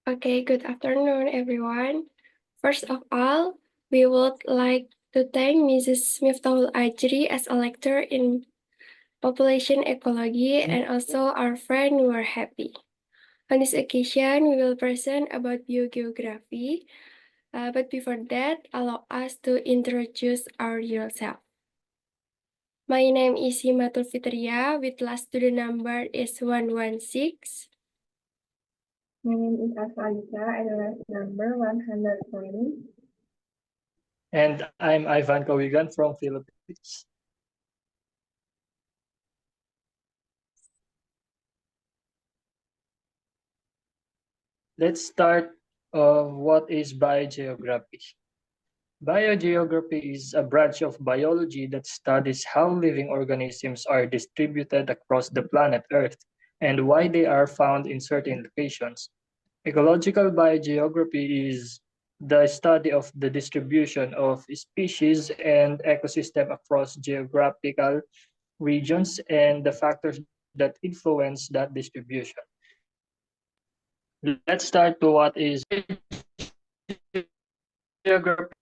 Okay, good afternoon, everyone. First of all, we would like to thank Mrs. Miftahul Ajri as a lecturer in population ecology and also our friend Nur Happy. On this occasion, we will present about biogeography, but before that, allow us to introduce our real self. My name is Himatul Fitria, with last student number is 116. My name is Asvalita, and last number 120. And I'm Ivan Kawigan from Philippines. Let's start what is biogeography. Biogeography is a branch of biology that studies how living organisms are distributed across the planet Earth and why they are found in certain locations. Ecological biogeography is the study of the distribution of species and ecosystem across geographical regions and the factors that influence that distribution. Let's start to what is geography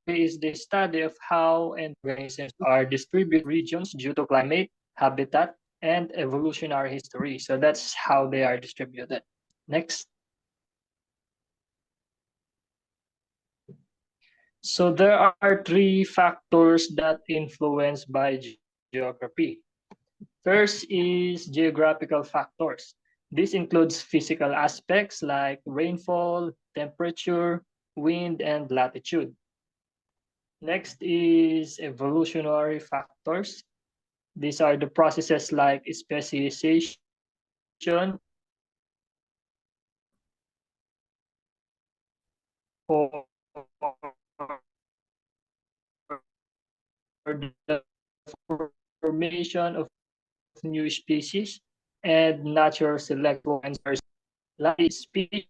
is the study of how and organisms are distributed regions due to climate, habitat, and evolutionary history. So that's how they are distributed. Next. So there are three factors that influence biogeography. First is geographical factors. This includes physical aspects like rainfall, temperature, wind, and latitude. Next is evolutionary factors. These are the processes like speciation, or the formation of new species and natural selection like species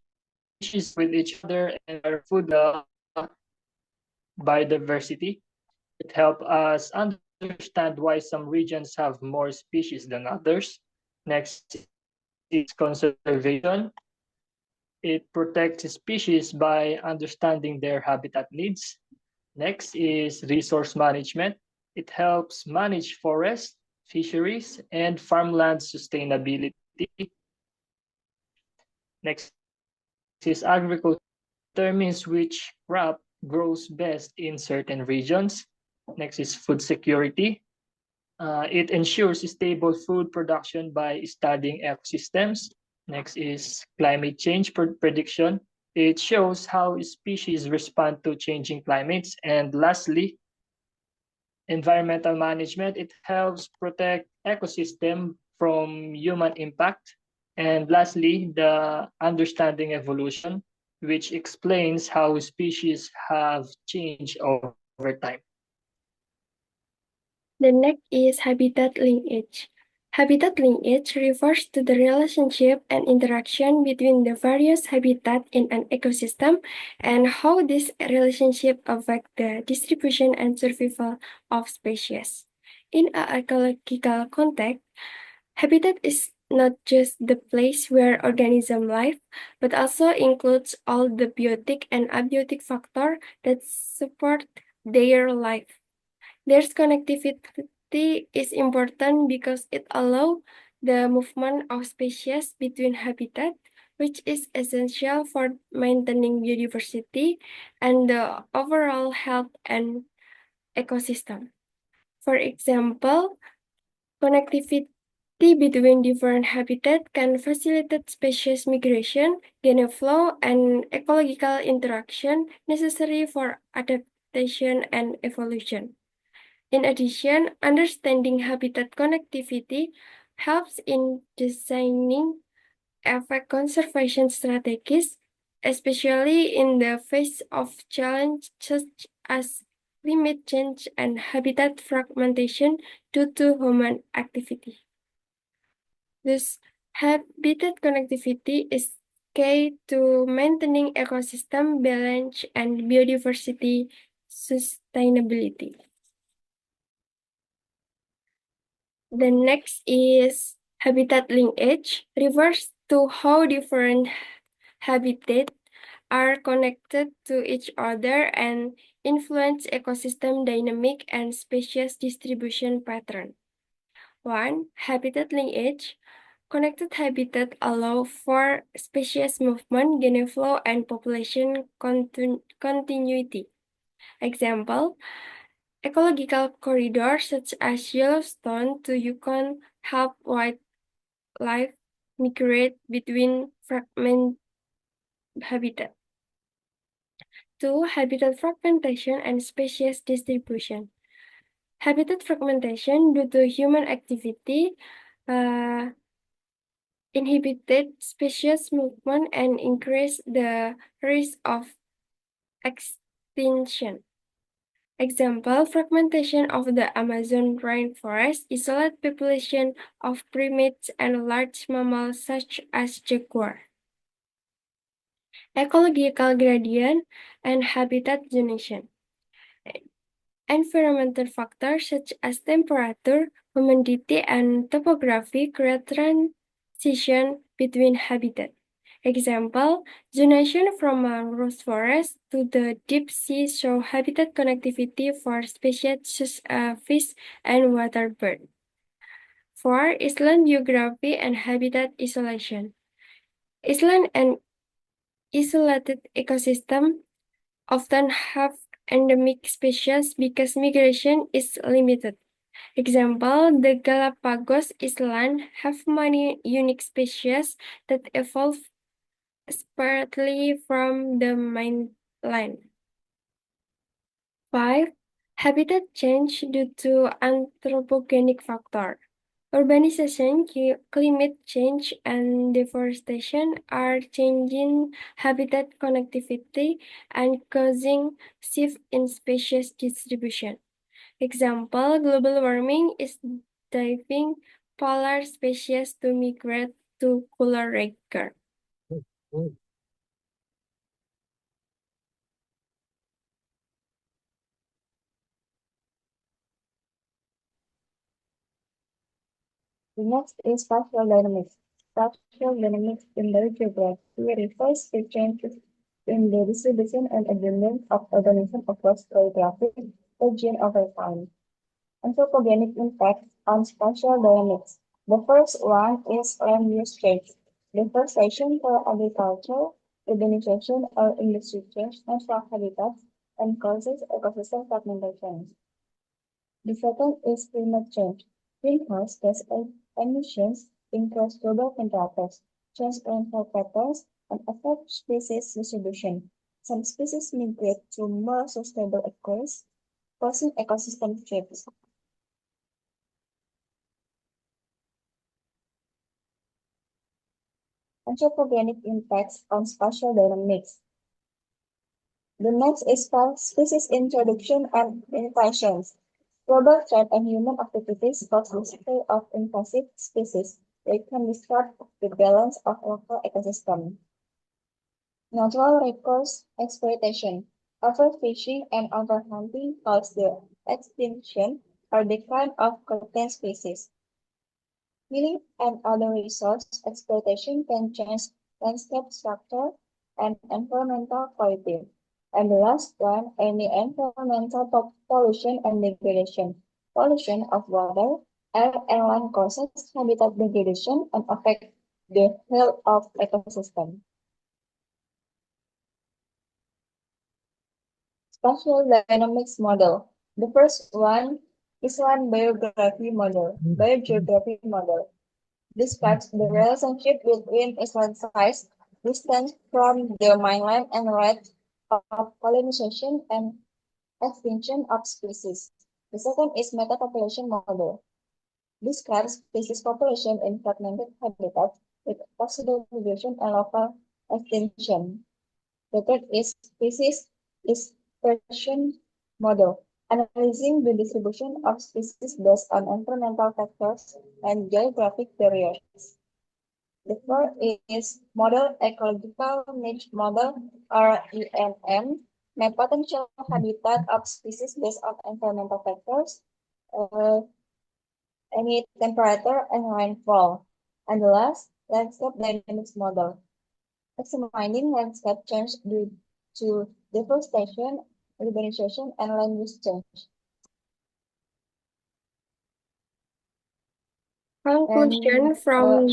with each other and our food biodiversity. It helps us understand why some regions have more species than others. Next is conservation. It protects species by understanding their habitat needs. Next is resource management. It helps manage forests, fisheries, and farmland sustainability. Next is agriculture. Determines which crop grows best in certain regions. Next is food security. It ensures stable food production by studying ecosystems. Next is climate change prediction. It shows how species respond to changing climates. And lastly, environmental management. It helps protect ecosystem from human impact. And lastly, the understanding evolution, which explains how species have changed over time. The next is habitat linkage. Habitat linkage refers to the relationship and interaction between the various habitats in an ecosystem and how this relationship affect the distribution and survival of species. In an ecological context, habitat is not just the place where organisms live, but also includes all the biotic and abiotic factors that support their life. Their connectivity is important because it allows the movement of species between habitats, which is essential for maintaining biodiversity and the overall health and ecosystem. For example, connectivity between different habitats can facilitate species migration, gain flow, and ecological interaction necessary for adaptation and evolution. In addition, understanding habitat connectivity helps in designing effect conservation strategies, especially in the face of challenges such as climate change and habitat fragmentation due to human activity. Thus, habitat connectivity is key to maintaining ecosystem balance and biodiversity sustainability. The next is habitat linkage, refers to how different habitat are connected to each other and influence ecosystem dynamic and species distribution pattern. 1. Habitat linkage. Connected habitat allow for species movement, gain flow, and population continuity. Example, ecological corridors such as Yellowstone to Yukon help wildlife migrate between fragment habitat. 2. Habitat fragmentation and species distribution. Habitat fragmentation due to human activity inhibited species movement and increase the risk of extinction. Example, fragmentation of the Amazon rainforest isolate population of primates and large mammals such as jaguar. Ecological gradient and habitat zonation. Environmental factors such as temperature, humidity, and topography create transition between habitat. Example, zonation from mangrove forest to the deep sea show habitat connectivity for species such as fish and water bird. 4. Island geography and habitat isolation. Island and isolated ecosystem often have endemic species because migration is limited. Example, the Galapagos Islands have many unique species that evolve separately from the mainland. 5. Habitat change due to anthropogenic factor. Urbanization, climate change, and deforestation are changing habitat connectivity and causing shift in species distribution. Example, global warming is driving polar species to migrate to cooler regions. The next is spatial dynamics. Spatial dynamics in biogeography refers to changes in the distribution and abundance of organisms across geographic region over time. Anthropogenic impacts on spatial dynamics. The first one is land use change. Deforestation for agriculture, urbanization or industry change natural habitats and causes ecosystem fragmentation. The second is climate change. Greenhouse gas emissions increase global temperatures, change rainfall patterns, and affect species distribution. Some species migrate to more sustainable acres, causing ecosystem shifts. Anthropogenic impacts on spatial dynamics. The next is species introduction and invasions. Global trade and human activities cause the display of invasive species that can disrupt the balance of local ecosystem. Natural resource exploitation. Overfishing and overhunting cause the extinction or decline of certain species. Milling and other resource exploitation can change landscape structure and environmental quality. And the last one, any environmental pollution and degradation. Pollution of water, air, and land causes habitat degradation and affect the health of ecosystem. Spatial dynamics model. The first one is one biogeography model. Describes the relationship between island size, distance from the mainland, and rate of colonization and extinction of species. The second is meta-population model. Describes species population in fragmented habitats with possible migration and local extinction. The third is species dispersion model, analyzing the distribution of species based on environmental factors and geographic barriers. The fourth is model ecological niche model or ENM, map potential habitat of species based on environmental factors, any temperature and rainfall. And the last, landscape dynamics model. examining landscape change due to deforestation, urbanization, and land use change. Conclusion And from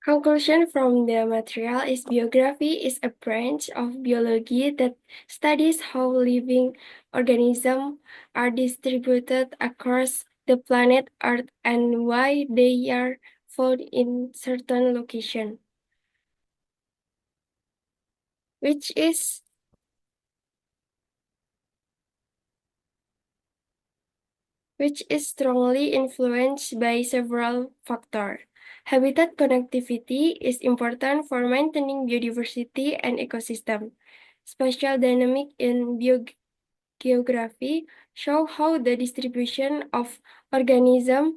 Conclusion from the material is biography is a branch of biology that studies how living organisms are distributed across the planet Earth and why they are found in certain locations, which is strongly influenced by several factors. Habitat connectivity is important for maintaining biodiversity and ecosystem. Spatial dynamic in geography show how the distribution of organisms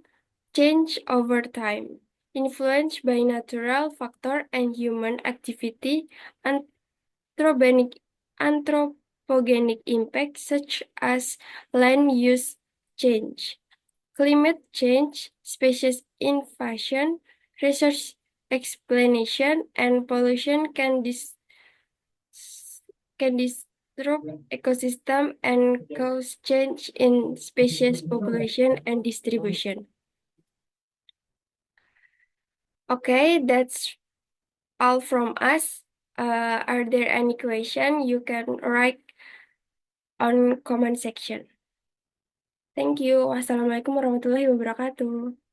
change over time, influenced by natural factor and human activity. Anthropogenic, anthropogenic impacts such as land use change, climate change, species invasion, resource explanation, and pollution can disrupt ecosystem and cause change in species population and distribution. Okay, that's all from us. Are there any question you can write on comment section? Thank you. Wassalamualaikum warahmatullahi wabarakatuh.